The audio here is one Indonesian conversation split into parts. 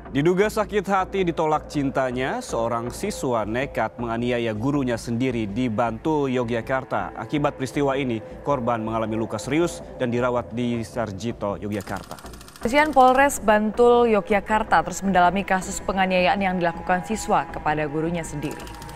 Diduga sakit hati ditolak cintanya, seorang siswa nekat menganiaya gurunya sendiri di Bantul, Yogyakarta. Akibat peristiwa ini, korban mengalami luka serius dan dirawat di Sarjito, Yogyakarta. Kepolisian Polres Bantul, Yogyakarta terus mendalami kasus penganiayaan yang dilakukan siswa kepada gurunya sendiri.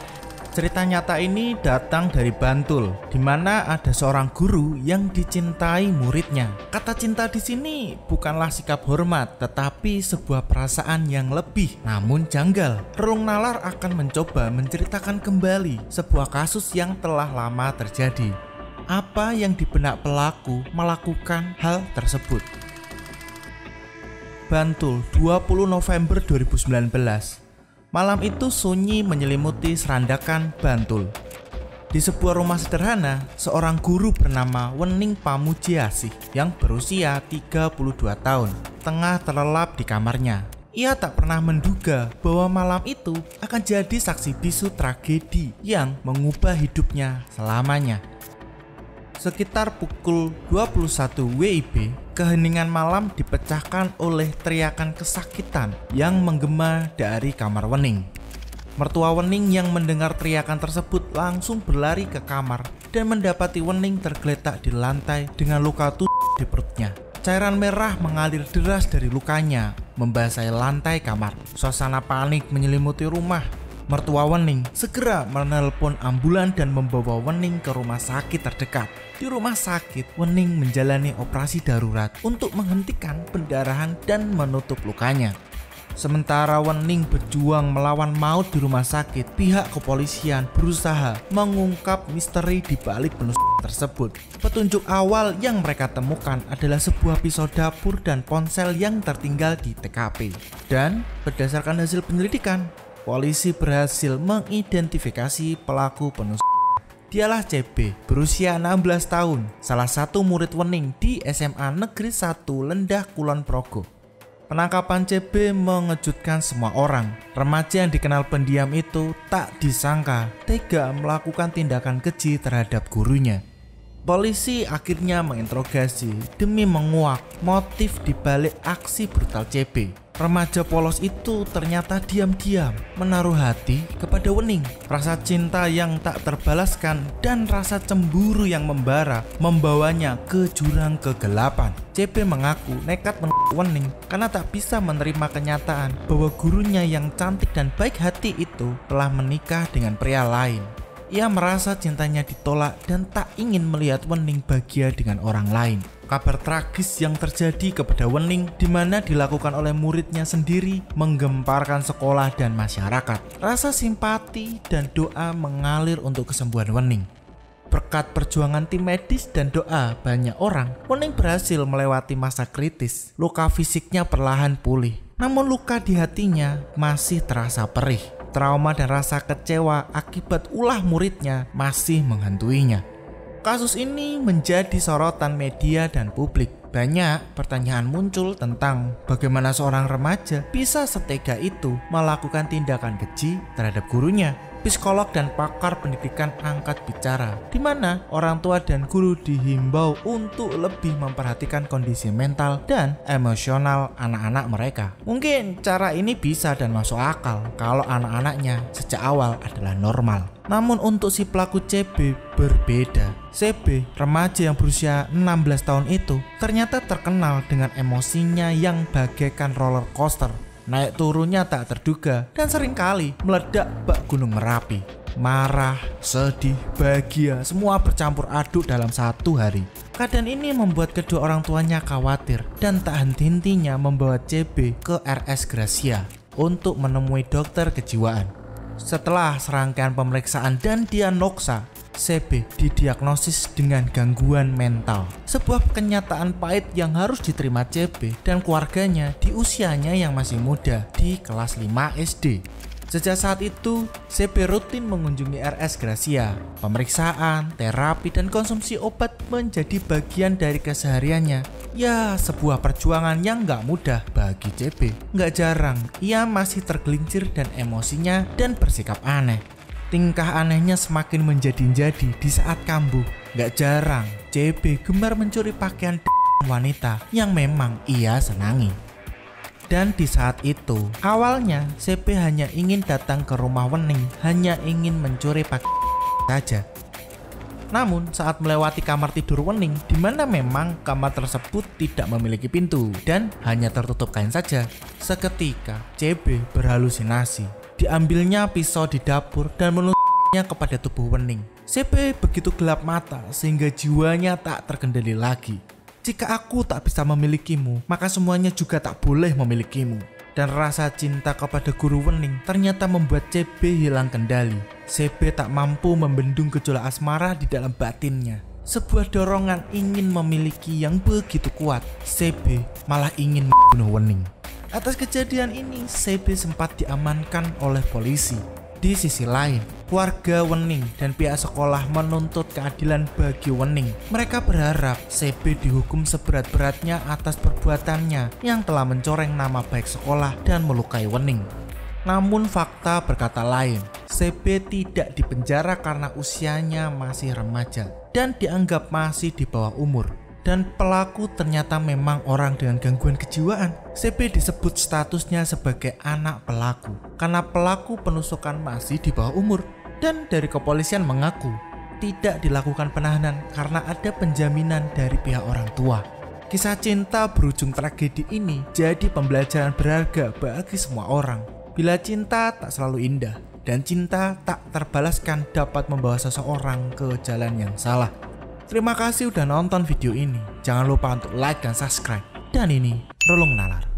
Cerita nyata ini datang dari Bantul, di mana ada seorang guru yang dicintai muridnya. Kata cinta di sini bukanlah sikap hormat, tetapi sebuah perasaan yang lebih, namun janggal. Relung Nalar akan mencoba menceritakan kembali sebuah kasus yang telah lama terjadi. Apa yang di benak pelaku melakukan hal tersebut? Bantul, 20 November 2019. Malam itu sunyi menyelimuti Serandakan, Bantul. Di sebuah rumah sederhana, seorang guru bernama Wening Pamujiasih yang berusia 32 tahun tengah terlelap di kamarnya. Ia tak pernah menduga bahwa malam itu akan jadi saksi bisu tragedi yang mengubah hidupnya selamanya. Sekitar pukul 21 WIB, keheningan malam dipecahkan oleh teriakan kesakitan yang menggema dari kamar Wening. Mertua Wening yang mendengar teriakan tersebut langsung berlari ke kamar dan mendapati Wening tergeletak di lantai dengan luka tusuk di perutnya. Cairan merah mengalir deras dari lukanya, membasahi lantai kamar. Suasana panik menyelimuti rumah. Mertua Wening segera menelpon ambulan dan membawa Wening ke rumah sakit terdekat. Di rumah sakit, Wening menjalani operasi darurat untuk menghentikan pendarahan dan menutup lukanya. Sementara Wening berjuang melawan maut di rumah sakit, pihak kepolisian berusaha mengungkap misteri di balik penusukan tersebut. Petunjuk awal yang mereka temukan adalah sebuah pisau dapur dan ponsel yang tertinggal di TKP. Dan berdasarkan hasil penyelidikan, polisi berhasil mengidentifikasi pelaku penusukan. Dialah CB, berusia 16 tahun, salah satu murid Wening di SMA Negeri 1 Lendah Kulon Progo. Penangkapan CB mengejutkan semua orang. Remaja yang dikenal pendiam itu tak disangka tega melakukan tindakan keji terhadap gurunya. Polisi akhirnya menginterogasi demi menguak motif dibalik aksi brutal CB. Remaja polos itu ternyata diam-diam menaruh hati kepada Wening. Rasa cinta yang tak terbalaskan dan rasa cemburu yang membara membawanya ke jurang kegelapan. CB mengaku nekat menolak Wening karena tak bisa menerima kenyataan bahwa gurunya yang cantik dan baik hati itu telah menikah dengan pria lain. Ia merasa cintanya ditolak dan tak ingin melihat Wening bahagia dengan orang lain. Kabar tragis yang terjadi kepada Wening di mana dilakukan oleh muridnya sendiri menggemparkan sekolah dan masyarakat. Rasa simpati dan doa mengalir untuk kesembuhan Wening. Berkat perjuangan tim medis dan doa banyak orang, Wening berhasil melewati masa kritis. Luka fisiknya perlahan pulih, namun luka di hatinya masih terasa perih. Trauma dan rasa kecewa akibat ulah muridnya masih menghantuinya. Kasus ini menjadi sorotan media dan publik. Banyak pertanyaan muncul tentang bagaimana seorang remaja bisa setega itu melakukan tindakan keji terhadap gurunya. Psikolog dan pakar pendidikan angkat bicara, di mana orang tua dan guru dihimbau untuk lebih memperhatikan kondisi mental dan emosional anak-anak mereka. Mungkin cara ini bisa dan masuk akal kalau anak-anaknya sejak awal adalah normal. Namun untuk si pelaku CB berbeda. CB, remaja yang berusia 16 tahun itu, ternyata terkenal dengan emosinya yang bagaikan roller coaster. Naik turunnya tak terduga dan seringkali meledak bak gunung Merapi. Marah, sedih, bahagia, semua bercampur aduk dalam satu hari. Keadaan ini membuat kedua orang tuanya khawatir dan tak henti-hentinya membawa CB ke RS Gracia untuk menemui dokter kejiwaan. Setelah serangkaian pemeriksaan dan diagnosa, CB didiagnosis dengan gangguan mental. Sebuah kenyataan pahit yang harus diterima CB dan keluarganya di usianya yang masih muda di kelas 5 SD. Sejak saat itu, CB rutin mengunjungi RS Gracia. Pemeriksaan, terapi, dan konsumsi obat menjadi bagian dari kesehariannya. Ya, sebuah perjuangan yang gak mudah bagi CB. Gak jarang, ia masih tergelincir dan emosinya dan bersikap aneh. Tingkah anehnya semakin menjadi-jadi di saat kambuh. Gak jarang, CB gemar mencuri pakaian wanita yang memang ia senangi. Dan di saat itu, awalnya CP hanya ingin datang ke rumah Wening, hanya ingin mencuri pakaian saja. Namun saat melewati kamar tidur Wening, di mana memang kamar tersebut tidak memiliki pintu dan hanya tertutup kain saja, seketika CB berhalusinasi. Diambilnya pisau di dapur dan menusuknya kepada tubuh Wening. CP begitu gelap mata sehingga jiwanya tak terkendali lagi. Jika aku tak bisa memilikimu, maka semuanya juga tak boleh memilikimu. Dan rasa cinta kepada guru Wening ternyata membuat CB hilang kendali. CB tak mampu membendung gejolak asmara di dalam batinnya. Sebuah dorongan ingin memiliki yang begitu kuat. CB malah ingin membunuh Wening. Atas kejadian ini, CB sempat diamankan oleh polisi. Di sisi lain, warga Wening dan pihak sekolah menuntut keadilan bagi Wening. Mereka berharap CB dihukum seberat-beratnya atas perbuatannya yang telah mencoreng nama baik sekolah dan melukai Wening. Namun fakta berkata lain, CB tidak dipenjara karena usianya masih remaja dan dianggap masih di bawah umur. Dan pelaku ternyata memang orang dengan gangguan kejiwaan. CB disebut statusnya sebagai anak pelaku karena pelaku penusukan masih di bawah umur. Dan dari kepolisian mengaku tidak dilakukan penahanan karena ada penjaminan dari pihak orang tua. Kisah cinta berujung tragedi ini jadi pembelajaran berharga bagi semua orang. Bila cinta tak selalu indah dan cinta tak terbalaskan dapat membawa seseorang ke jalan yang salah. Terima kasih udah nonton video ini. Jangan lupa untuk like dan subscribe. Dan ini Relung Nalar.